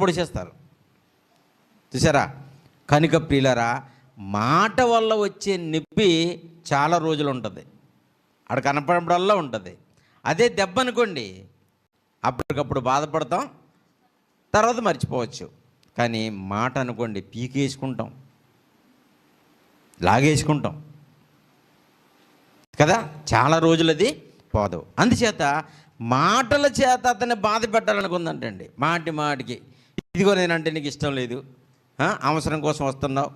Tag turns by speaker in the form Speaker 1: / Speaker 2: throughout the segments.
Speaker 1: పొడిచేస్తారు. చూసారా? కనుక ప్రియులారా, మాట వల్ల వచ్చే నొప్పి చాలా రోజులు ఉంటుంది, అక్కడ కనపడప్పుడల్లా ఉంటుంది. అదే దెబ్బ అనుకోండి, అప్పటికప్పుడు బాధపడతాం, తర్వాత మర్చిపోవచ్చు. కానీ మాట అనుకోండి, పీకేసుకుంటాం, లాగేసుకుంటాం కదా, చాలా రోజులు అది పోదు. అందుచేత మాటల చేత అతన్ని బాధ పెట్టాలనుకుందంటండి. మాటికి ఇదిగో నేనంటే నీకు ఇష్టం లేదు, అవసరం కోసం వస్తున్నావు,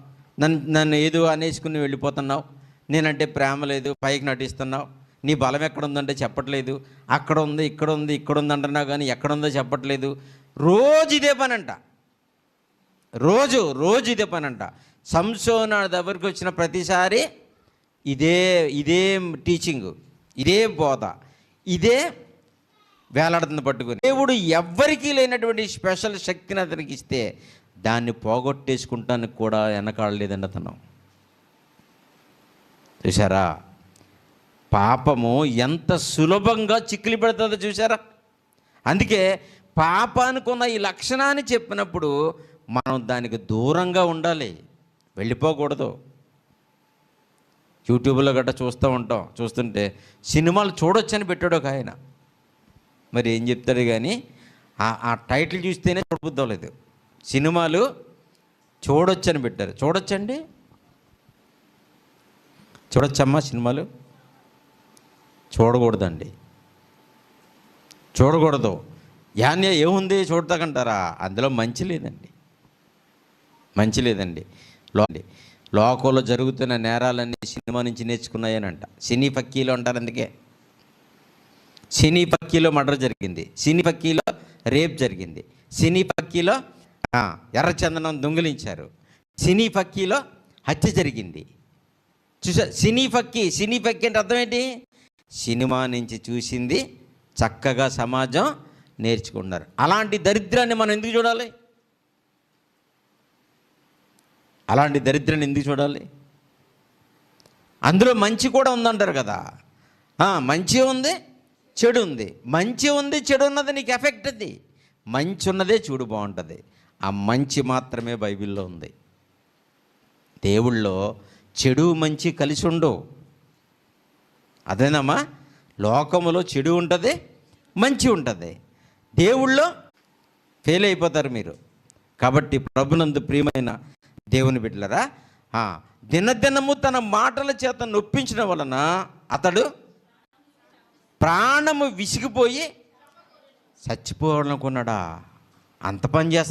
Speaker 1: నన్ను ఏదో అనేసుకుని వెళ్ళిపోతున్నావు, నేనంటే ప్రేమ లేదు, పైకి నటిస్తున్నావు, నీ బలం ఎక్కడుందంటే చెప్పట్లేదు, అక్కడ ఉంది ఇక్కడ ఉంది ఇక్కడ ఉంది అంటున్నావు కానీ ఎక్కడుందో చెప్పట్లేదు. రోజు ఇదే పనంట, రోజు ఇదే పనంట. సంసోను దగ్గరికి వచ్చిన ప్రతిసారి ఇదే టీచింగు, ఇదే బోధ, ఇదే వేలాడుతుంది పట్టుకుని. దేవుడు ఎవ్వరికీ లేనటువంటి స్పెషల్ శక్తిని అతనికి ఇస్తే దాన్ని పోగొట్టేసుకుంటానికి కూడా వెనకాడలేదండి అతను. చూసారా? పాపము ఎంత సులభంగా చిక్కులు పెడుతుందో చూసారా? అందుకే పాపానికి ఉన్న ఈ లక్షణాన్ని చెప్పినప్పుడు మనం దానికి దూరంగా ఉండాలి, వెళ్ళిపోకూడదు. యూట్యూబ్లో గట్రా చూస్తుంటే సినిమాలు చూడొచ్చని పెట్టాడు ఒక ఆయన. మరి ఏం చెప్తాడు కానీ ఆ టైటిల్ చూస్తేనే చూడబుద్దలేదు. సినిమాలు చూడొచ్చని పెట్టారు. చూడొచ్చండి, చూడొచ్చమ్మా సినిమాలు? చూడకూడదండి, చూడకూడదు. యాన్య ఏముంది చూడతాకంటారా? అందులో మంచి లేదండి. లోకంలో జరుగుతున్న నేరాలన్నీ సినిమా నుంచి నేర్చుకున్నాయనంట. సినీ పక్కీలో అంటారు. అందుకే సినీ పక్కీలో మర్డర్ జరిగింది, సినీ పక్కీలో రేప్ జరిగింది, సినీ పక్కీలో ఎర్రచందనం దొంగిలించారు, సినీ పక్కీలో హత్య జరిగింది. చూసా? సినీ పక్కీ అంటే అర్థం ఏంటి? సినిమా నుంచి చూసింది చక్కగా సమాజం నేర్చుకున్నారు. అలాంటి దరిద్రాన్ని మనం ఎందుకు చూడాలి? అందులో మంచి కూడా ఉందంటారు కదా. మంచి ఉంది, చెడు ఉంది. మంచి ఉంది, చెడు ఉన్నది నీకు ఎఫెక్ట్. అది మంచి ఉన్నదే చూడు బాగుంటుంది. ఆ మంచి మాత్రమే బైబిల్లో ఉంది. దేవుళ్ళో చెడు మంచి కలిసి ఉండవు. అదేనమ్మా, లోకములో చెడు ఉంటుంది, మంచి ఉంటుంది. దేవుళ్ళో ఫెయిల్ అయిపోతారు మీరు. కాబట్టి ప్రభునందు ప్రియమైన దేవుని బిడ్డలారా, దినదినము తన మాటల చేత నొప్పించడం వలన అతడు ప్రాణము విసిగిపోయి చచ్చిపోవాలనుకున్నాడా? అంత పని చేస్తా